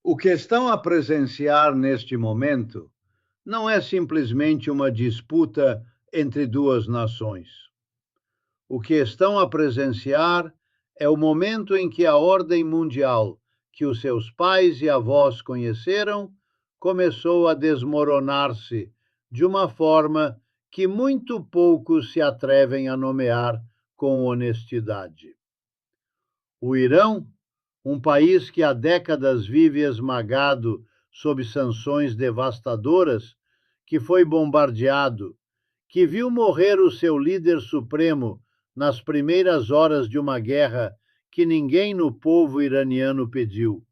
O que estão a presenciar neste momento não é simplesmente uma disputa entre duas nações. O que estão a presenciar é o momento em que a ordem mundial, que os seus pais e avós conheceram, começou a desmoronar-se de uma forma que muito poucos se atrevem a nomear com honestidade. O Irão, um país que há décadas vive esmagado sob sanções devastadoras, que foi bombardeado, que viu morrer o seu líder supremo nas primeiras horas de uma guerra que ninguém no povo iraniano pediu.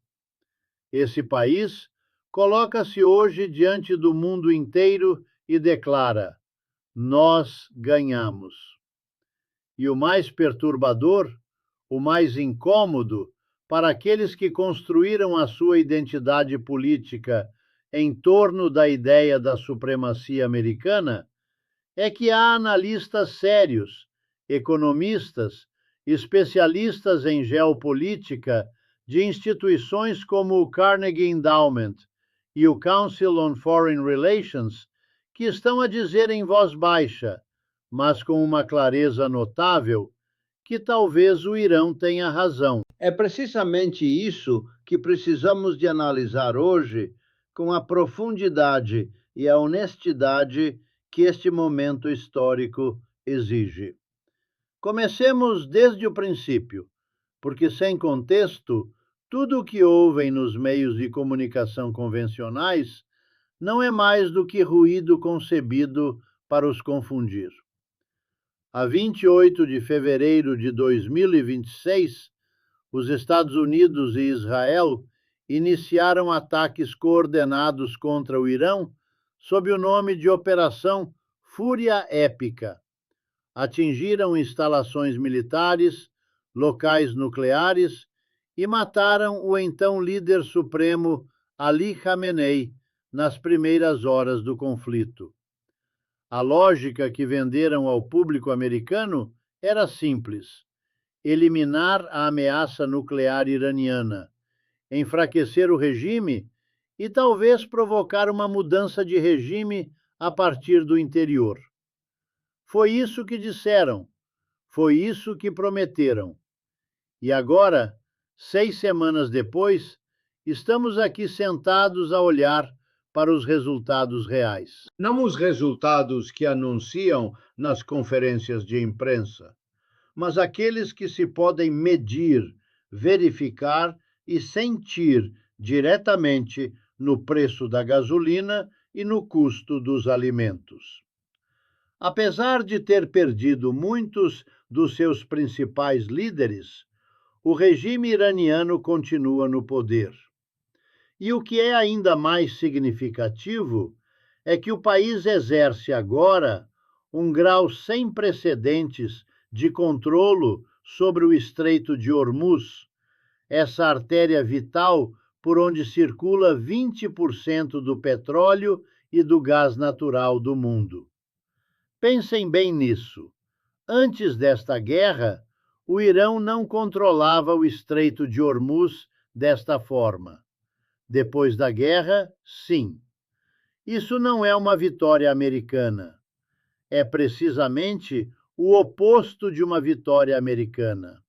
Esse país coloca-se hoje diante do mundo inteiro e declara: nós ganhamos. E o mais perturbador, o mais incômodo, para aqueles que construíram a sua identidade política em torno da ideia da supremacia americana, é que há analistas sérios, economistas, especialistas em geopolítica de instituições como o Carnegie Endowment e o Council on Foreign Relations que estão a dizer em voz baixa, mas com uma clareza notável, que talvez o Irão tenha razão. É precisamente isso que precisamos de analisar hoje com a profundidade e a honestidade que este momento histórico exige. Comecemos desde o princípio, porque sem contexto, tudo o que ouvem nos meios de comunicação convencionais não é mais do que ruído concebido para os confundir. A 28 de fevereiro de 2026, os Estados Unidos e Israel iniciaram ataques coordenados contra o Irão sob o nome de Operação Fúria Épica. Atingiram instalações militares, locais nucleares e mataram o então líder supremo Ali Khamenei nas primeiras horas do conflito. A lógica que venderam ao público americano era simples: eliminar a ameaça nuclear iraniana, enfraquecer o regime e talvez provocar uma mudança de regime a partir do interior. Foi isso que disseram, foi isso que prometeram. E agora, 6 semanas depois, estamos aqui sentados a olhar para os resultados reais. Não os resultados que anunciam nas conferências de imprensa, mas aqueles que se podem medir, verificar e sentir diretamente no preço da gasolina e no custo dos alimentos. Apesar de ter perdido muitos dos seus principais líderes, o regime iraniano continua no poder. E o que é ainda mais significativo é que o país exerce agora um grau sem precedentes de controlo sobre o Estreito de Hormuz, essa artéria vital por onde circula 20% do petróleo e do gás natural do mundo. Pensem bem nisso. Antes desta guerra, o Irão não controlava o Estreito de Hormuz desta forma. Depois da guerra, sim. Isso não é uma vitória americana. É precisamente o oposto de uma vitória americana.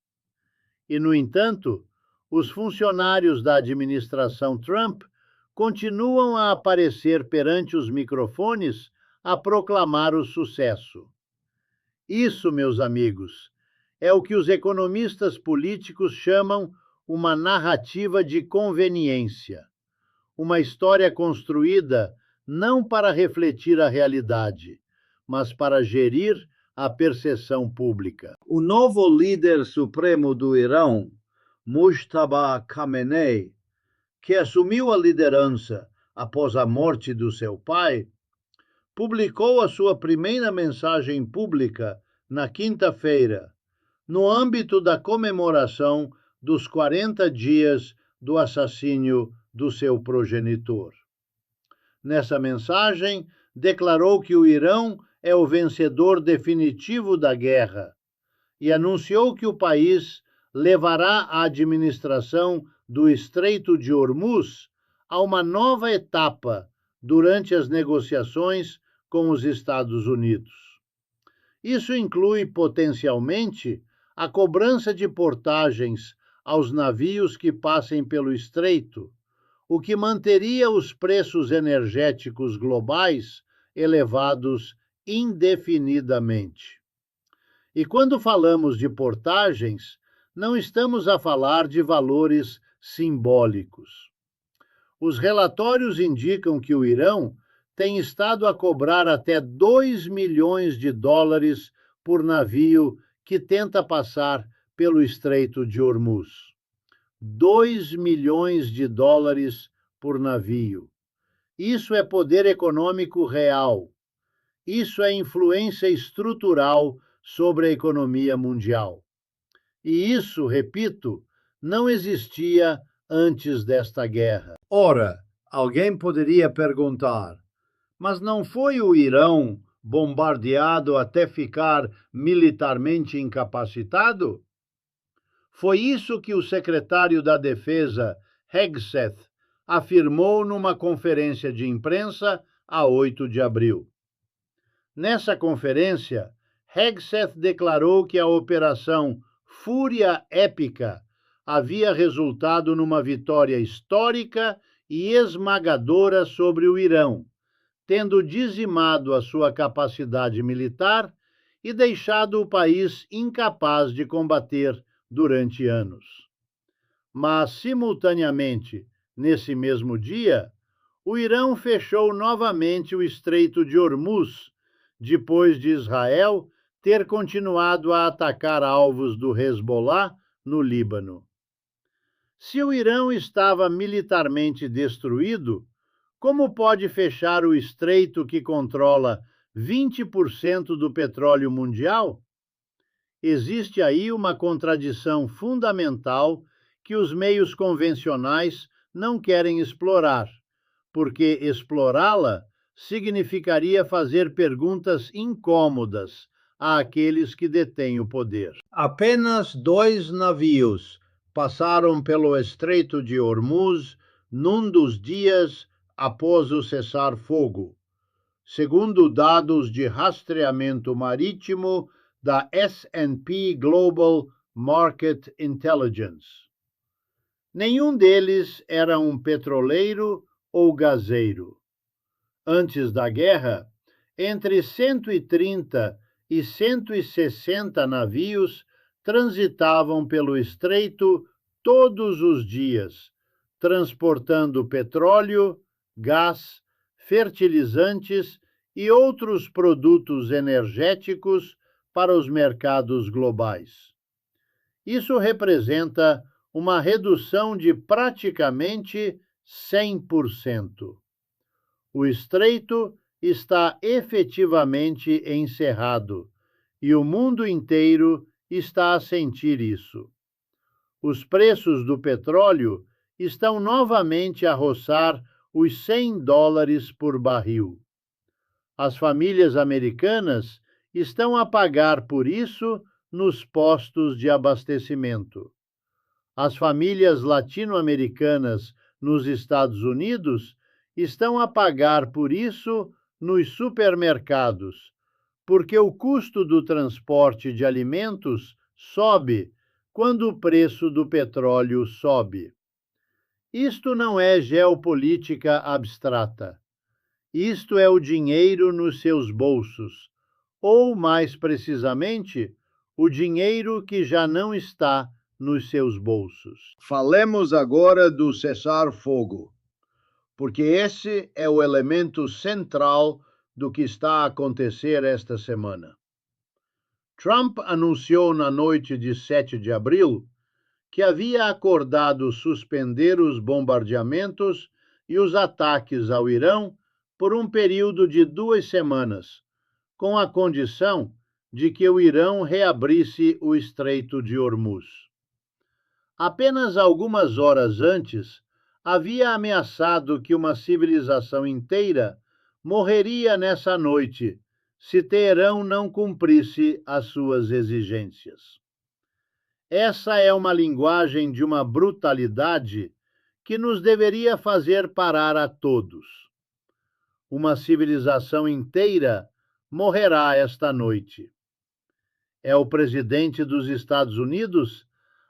E, no entanto, os funcionários da administração Trump continuam a aparecer perante os microfones a proclamar o sucesso. Isso, meus amigos, é o que os economistas políticos chamam uma narrativa de conveniência, uma história construída não para refletir a realidade, mas para gerir a percepção pública. O novo líder supremo do Irão, Mujtaba Khamenei, que assumiu a liderança após a morte do seu pai, publicou a sua primeira mensagem pública na quinta-feira, no âmbito da comemoração dos 40 dias do assassínio do seu progenitor. Nessa mensagem, declarou que o Irão é o vencedor definitivo da guerra e anunciou que o país levará a administração do Estreito de Hormuz a uma nova etapa durante as negociações com os Estados Unidos. Isso inclui, potencialmente, a cobrança de portagens aos navios que passem pelo estreito, o que manteria os preços energéticos globais elevados indefinidamente. E quando falamos de portagens, não estamos a falar de valores simbólicos. Os relatórios indicam que o Irão tem estado a cobrar até 2 milhões de dólares por navio que tenta passar pelo Estreito de Hormuz. 2 milhões de dólares por navio. Isso é poder econômico real. Isso é influência estrutural sobre a economia mundial. E isso, repito, não existia antes desta guerra. Ora, alguém poderia perguntar, mas não foi o Irão bombardeado até ficar militarmente incapacitado? Foi isso que o secretário da Defesa, Hegseth, afirmou numa conferência de imprensa a 8 de abril. Nessa conferência, Hegseth declarou que a Operação Fúria Épica havia resultado numa vitória histórica e esmagadora sobre o Irão, tendo dizimado a sua capacidade militar e deixado o país incapaz de combater durante anos. Mas, simultaneamente, nesse mesmo dia, o Irão fechou novamente o Estreito de Hormuz, depois de Israel ter continuado a atacar alvos do Hezbollah no Líbano. Se o Irão estava militarmente destruído, como pode fechar o estreito que controla 20% do petróleo mundial? Existe aí uma contradição fundamental que os meios convencionais não querem explorar, porque explorá-la significaria fazer perguntas incômodas àqueles que detêm o poder. Apenas 2 navios passaram pelo Estreito de Hormuz num dos dias após o cessar-fogo, segundo dados de rastreamento marítimo da S&P Global Market Intelligence. Nenhum deles era um petroleiro ou gaseiro. Antes da guerra, entre 130 e 160 navios transitavam pelo estreito todos os dias, transportando petróleo, gás, fertilizantes e outros produtos energéticos para os mercados globais. Isso representa uma redução de praticamente 100%. O estreito está efetivamente encerrado e o mundo inteiro está a sentir isso. Os preços do petróleo estão novamente a roçar os 100 dólares por barril. As famílias americanas estão a pagar por isso nos postos de abastecimento. As famílias latino-americanas nos Estados Unidos estão a pagar por isso nos supermercados, porque o custo do transporte de alimentos sobe quando o preço do petróleo sobe. Isto não é geopolítica abstrata. Isto é o dinheiro nos seus bolsos, ou, mais precisamente, o dinheiro que já não está nos seus bolsos. Falemos agora do cessar-fogo, porque esse é o elemento central do que está a acontecer esta semana. Trump anunciou na noite de 7 de abril que havia acordado suspender os bombardeamentos e os ataques ao Irão por um período de 2 semanas, com a condição de que o Irão reabrisse o Estreito de Hormuz. Apenas algumas horas antes, havia ameaçado que uma civilização inteira morreria nessa noite se Teherão não cumprisse as suas exigências. Essa é uma linguagem de uma brutalidade que nos deveria fazer parar a todos. Uma civilização inteira morrerá esta noite. É o presidente dos Estados Unidos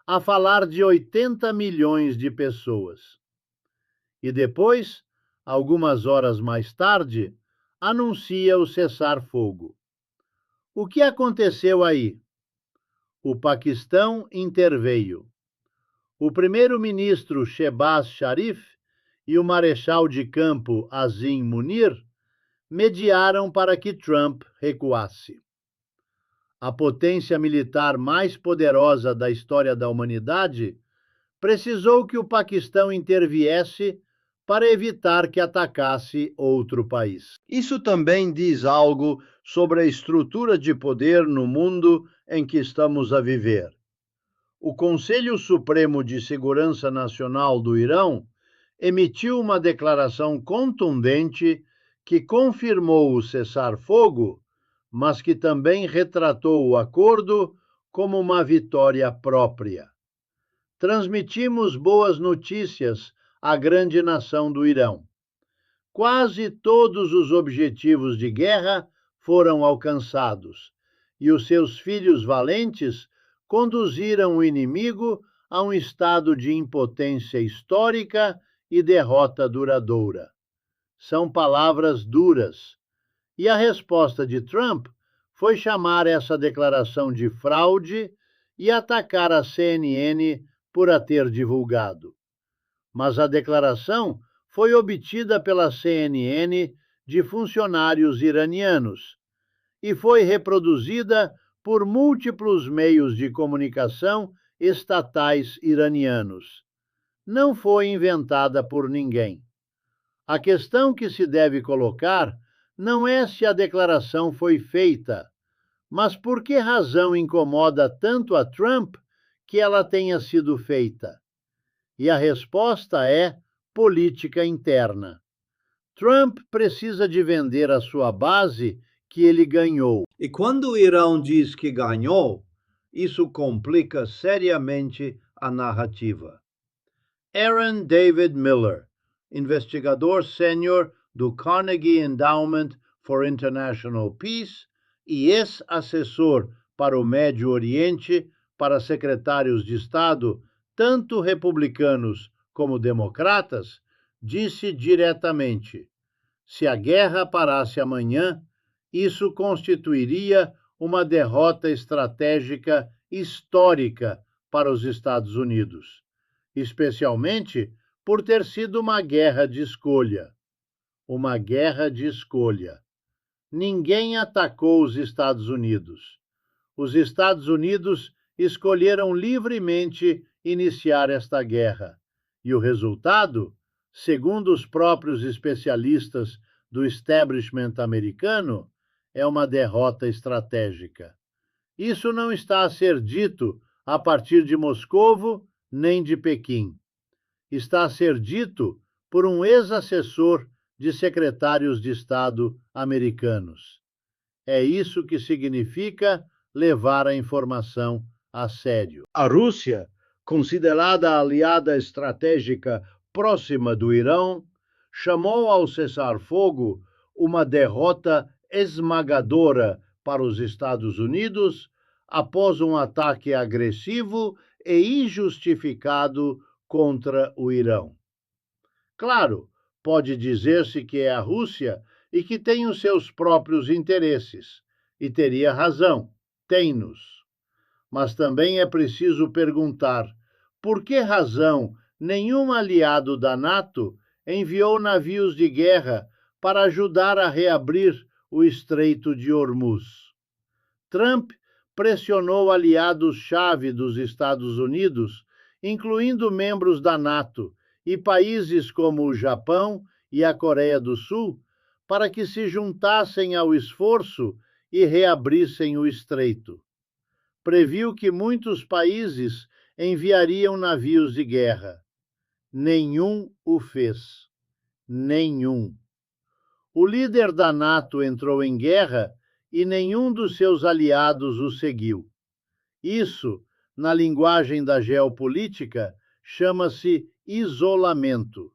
a falar de 80 milhões de pessoas. E depois, algumas horas mais tarde, anuncia o cessar-fogo. O que aconteceu aí? O Paquistão interveio. O primeiro-ministro Shehbaz Sharif e o marechal de campo Azim Munir mediaram para que Trump recuasse. A potência militar mais poderosa da história da humanidade precisou que o Paquistão interviesse para evitar que atacasse outro país. Isso também diz algo sobre a estrutura de poder no mundo em que estamos a viver. O Conselho Supremo de Segurança Nacional do Irão emitiu uma declaração contundente que confirmou o cessar-fogo, mas que também retratou o acordo como uma vitória própria. Transmitimos boas notícias à grande nação do Irão. Quase todos os objetivos de guerra foram alcançados, e os seus filhos valentes conduziram o inimigo a um estado de impotência histórica e derrota duradoura. São palavras duras. E a resposta de Trump foi chamar essa declaração de fraude e atacar a CNN por a ter divulgado. Mas a declaração foi obtida pela CNN de funcionários iranianos e foi reproduzida por múltiplos meios de comunicação estatais iranianos. Não foi inventada por ninguém. A questão que se deve colocar não é se a declaração foi feita, mas por que razão incomoda tanto a Trump que ela tenha sido feita? E a resposta é política interna. Trump precisa de vender a sua base que ele ganhou. E quando o Irão diz que ganhou, isso complica seriamente a narrativa. Aaron David Miller, investigador sênior do Carnegie Endowment for International Peace e ex-assessor para o Médio Oriente para secretários de Estado, tanto republicanos como democratas, disse diretamente: se a guerra parasse amanhã, isso constituiria uma derrota estratégica histórica para os Estados Unidos, especialmente por ter sido uma guerra de escolha. Uma guerra de escolha. Ninguém atacou os Estados Unidos. Os Estados Unidos escolheram livremente iniciar esta guerra. E o resultado, segundo os próprios especialistas do establishment americano, é uma derrota estratégica. Isso não está a ser dito a partir de Moscovo nem de Pequim. Está a ser dito por um ex-assessor de secretários de Estado americanos. É isso que significa levar a informação a sério. A Rússia, considerada a aliada estratégica próxima do Irão, chamou ao cessar-fogo uma derrota esmagadora para os Estados Unidos após um ataque agressivo e injustificado contra o Irão. Claro, pode dizer-se que é a Rússia e que tem os seus próprios interesses, e teria razão, tem-nos. Mas também é preciso perguntar por que razão nenhum aliado da NATO enviou navios de guerra para ajudar a reabrir o Estreito de Hormuz. Trump pressionou aliados-chave dos Estados Unidos, incluindo membros da NATO e países como o Japão e a Coreia do Sul, para que se juntassem ao esforço e reabrissem o estreito. Previu que muitos países enviariam navios de guerra. Nenhum o fez. Nenhum. O líder da NATO entrou em guerra e nenhum dos seus aliados o seguiu. Isso, na linguagem da geopolítica, chama-se isolamento.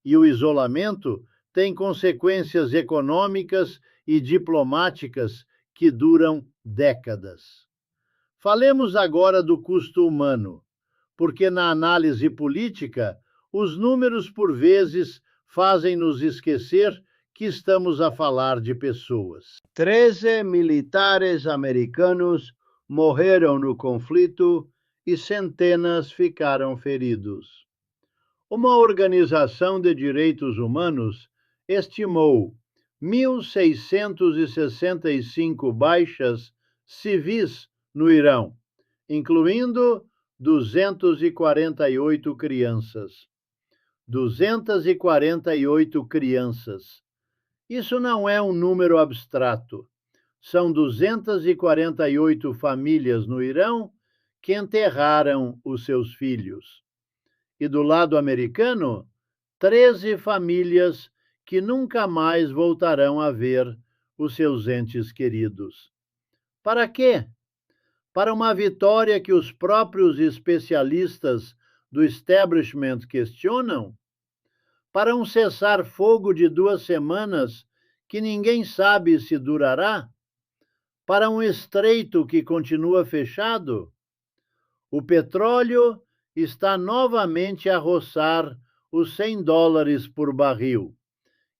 E o isolamento tem consequências econômicas e diplomáticas que duram décadas. Falemos agora do custo humano, porque na análise política, os números por vezes fazem-nos esquecer que estamos a falar de pessoas. 13 militares americanos morreram no conflito e centenas ficaram feridos. Uma organização de direitos humanos estimou 1.665 baixas civis no Irão, incluindo 248 crianças. 248 crianças. Isso não é um número abstrato. São 248 famílias no Irão que enterraram os seus filhos. E do lado americano, 13 famílias que nunca mais voltarão a ver os seus entes queridos. Para quê? Para uma vitória que os próprios especialistas do establishment questionam? Para um cessar-fogo de 2 semanas que ninguém sabe se durará? Para um estreito que continua fechado? O petróleo está novamente a roçar os $100 por barril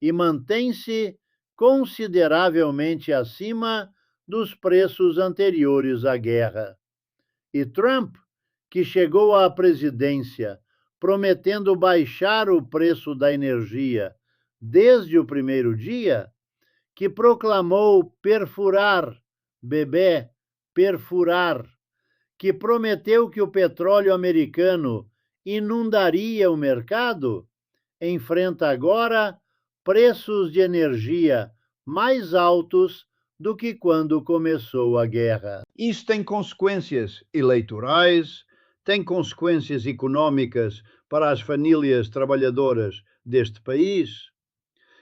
e mantém-se consideravelmente acima dos preços anteriores à guerra. E Trump, que chegou à presidência prometendo baixar o preço da energia desde o primeiro dia, que proclamou perfurar, que prometeu que o petróleo americano inundaria o mercado, enfrenta agora preços de energia mais altos do que quando começou a guerra. Isso tem consequências eleitorais, tem consequências econômicas para as famílias trabalhadoras deste país.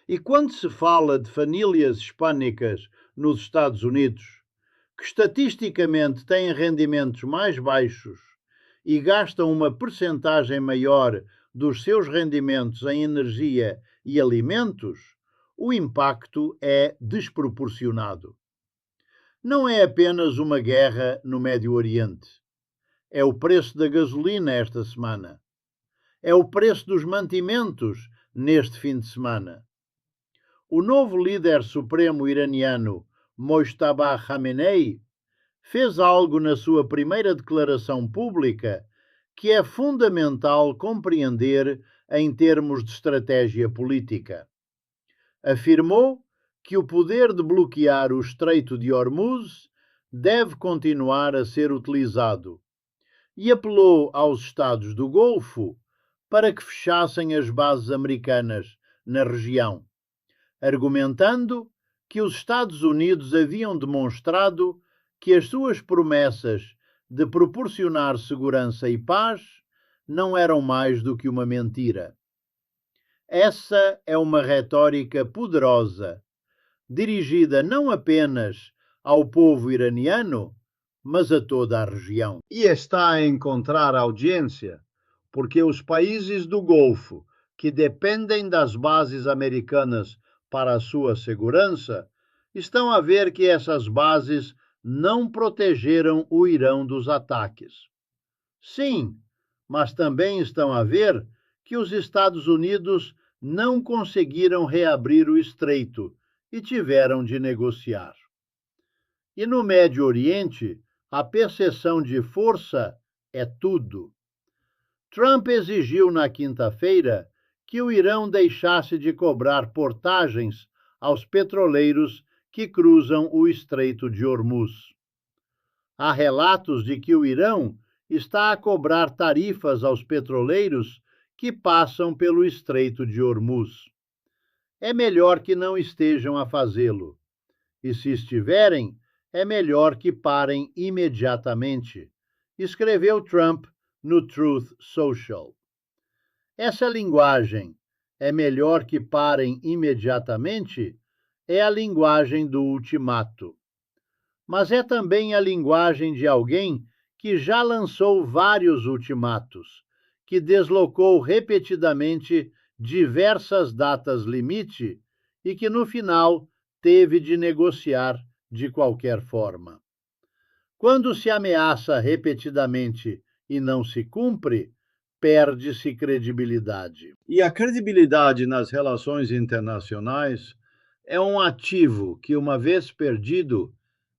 E quando se fala de famílias hispânicas nos Estados Unidos, que estatisticamente têm rendimentos mais baixos e gastam uma percentagem maior dos seus rendimentos em energia e alimentos, o impacto é desproporcionado. Não é apenas uma guerra no Médio Oriente. É o preço da gasolina esta semana. É o preço dos mantimentos neste fim de semana. O novo líder supremo iraniano, Mojtaba Khamenei, fez algo na sua primeira declaração pública que é fundamental compreender em termos de estratégia política. Afirmou que o poder de bloquear o Estreito de Hormuz deve continuar a ser utilizado e apelou aos Estados do Golfo para que fechassem as bases americanas na região, argumentando que os Estados Unidos haviam demonstrado que as suas promessas de proporcionar segurança e paz não eram mais do que uma mentira. Essa é uma retórica poderosa, dirigida não apenas ao povo iraniano, mas a toda a região. E está a encontrar audiência, porque os países do Golfo, que dependem das bases americanas para a sua segurança, estão a ver que essas bases não protegeram o Irão dos ataques. Sim, mas também estão a ver que os Estados Unidos não conseguiram reabrir o estreito e tiveram de negociar. E no Médio Oriente, a percepção de força é tudo. Trump exigiu na quinta-feira que o Irão deixasse de cobrar portagens aos petroleiros que cruzam o Estreito de Hormuz. Há relatos de que o Irão está a cobrar tarifas aos petroleiros que passam pelo Estreito de Hormuz. É melhor que não estejam a fazê-lo. E se estiverem, é melhor que parem imediatamente, escreveu Trump no Truth Social. Essa linguagem, é melhor que parem imediatamente, é a linguagem do ultimato. Mas é também a linguagem de alguém que já lançou vários ultimatos, que deslocou repetidamente diversas datas limite e que, no final, teve de negociar de qualquer forma. Quando se ameaça repetidamente e não se cumpre, perde-se credibilidade. E a credibilidade nas relações internacionais é um ativo que, uma vez perdido,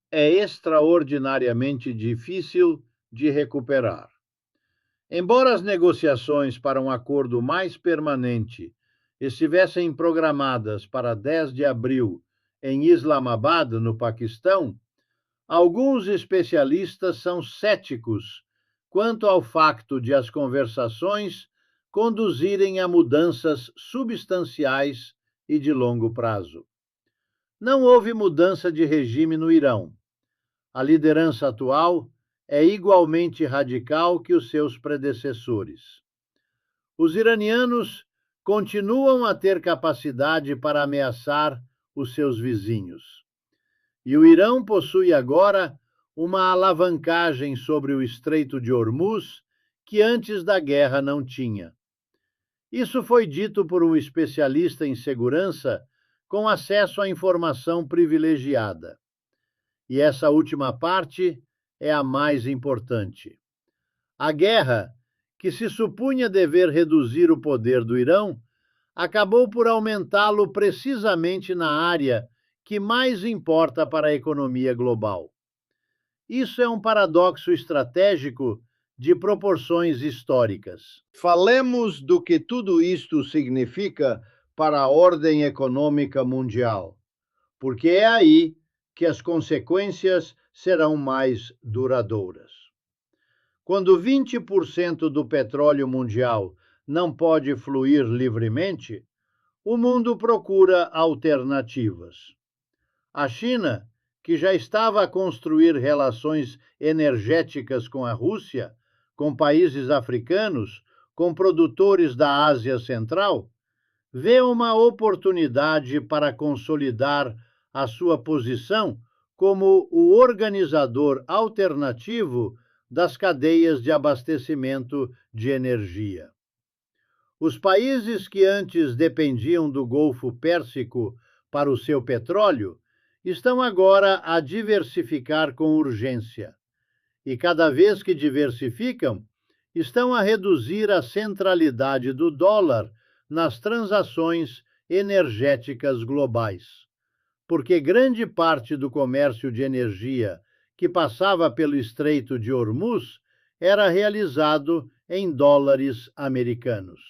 é extraordinariamente difícil de recuperar. Embora as negociações para um acordo mais permanente estivessem programadas para 10 de abril em Islamabad, no Paquistão, alguns especialistas são céticos quanto ao facto de as conversações conduzirem a mudanças substanciais e de longo prazo. Não houve mudança de regime no Irão. A liderança atual é igualmente radical que os seus predecessores. Os iranianos continuam a ter capacidade para ameaçar os seus vizinhos. E o Irão possui agora uma alavancagem sobre o Estreito de Hormuz que antes da guerra não tinha. Isso foi dito por um especialista em segurança com acesso à informação privilegiada. E essa última parte é a mais importante. A guerra, que se supunha dever reduzir o poder do Irão, acabou por aumentá-lo precisamente na área que mais importa para a economia global. Isso é um paradoxo estratégico de proporções históricas. Falemos do que tudo isto significa para a ordem econômica mundial, porque é aí que as consequências serão mais duradouras. Quando 20% do petróleo mundial não pode fluir livremente, o mundo procura alternativas. A China, que já estava a construir relações energéticas com a Rússia, com países africanos, com produtores da Ásia Central, vê uma oportunidade para consolidar a sua posição como o organizador alternativo das cadeias de abastecimento de energia. Os países que antes dependiam do Golfo Pérsico para o seu petróleo estão agora a diversificar com urgência. E cada vez que diversificam, estão a reduzir a centralidade do dólar nas transações energéticas globais. Porque grande parte do comércio de energia que passava pelo Estreito de Hormuz era realizado em dólares americanos.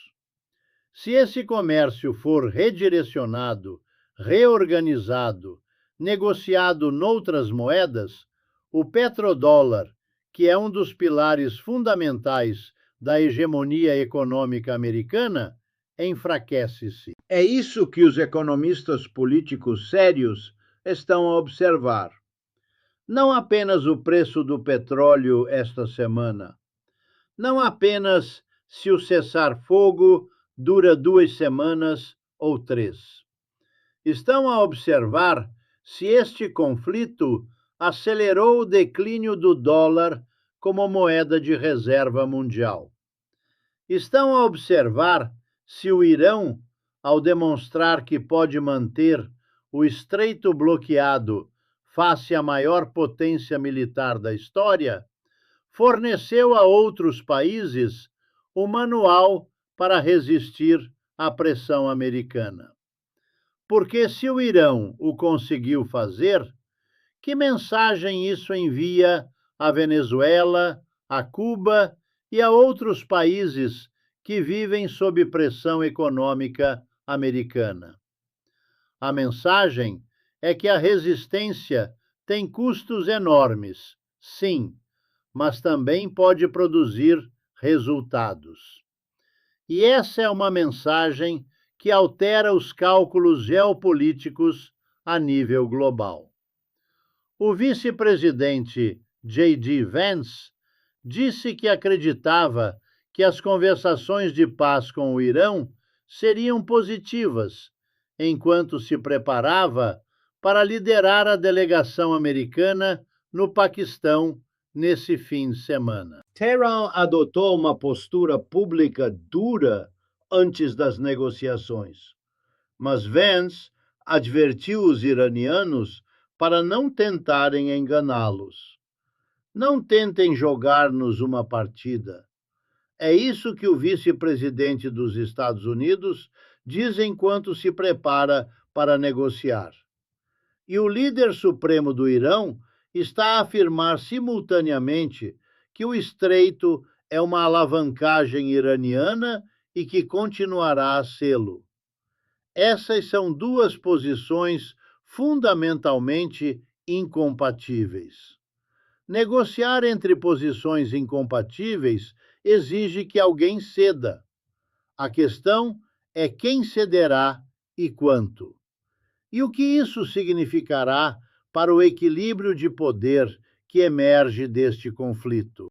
Se esse comércio for redirecionado, reorganizado, negociado noutras moedas, o petrodólar, que é um dos pilares fundamentais da hegemonia econômica americana, enfraquece-se. É isso que os economistas políticos sérios estão a observar. Não apenas o preço do petróleo esta semana, não apenas se o cessar-fogo dura 2 semanas ou 3. Estão a observar se este conflito acelerou o declínio do dólar como moeda de reserva mundial. Estão a observar se o Irão, ao demonstrar que pode manter o estreito bloqueado face à maior potência militar da história, forneceu a outros países o manual para resistir à pressão americana. Porque se o Irão o conseguiu fazer, que mensagem isso envia à Venezuela, a Cuba e a outros países que vivem sob pressão econômica americana? A mensagem é que a resistência tem custos enormes, sim, mas também pode produzir resultados. E essa é uma mensagem que altera os cálculos geopolíticos a nível global. O vice-presidente J.D. Vance disse que acreditava que as conversações de paz com o Irão seriam positivas, enquanto se preparava para liderar a delegação americana no Paquistão nesse fim de semana. Tehran adotou uma postura pública dura antes das negociações, mas Vance advertiu os iranianos para não tentarem enganá-los. Não tentem jogar-nos uma partida. É isso que o vice-presidente dos Estados Unidos diz enquanto se prepara para negociar. E o líder supremo do Irão está a afirmar simultaneamente que o estreito é uma alavancagem iraniana e que continuará a sê-lo. Essas são duas posições fundamentalmente incompatíveis. Negociar entre posições incompatíveis exige que alguém ceda. A questão é quem cederá e quanto. E o que isso significará para o equilíbrio de poder que emerge deste conflito?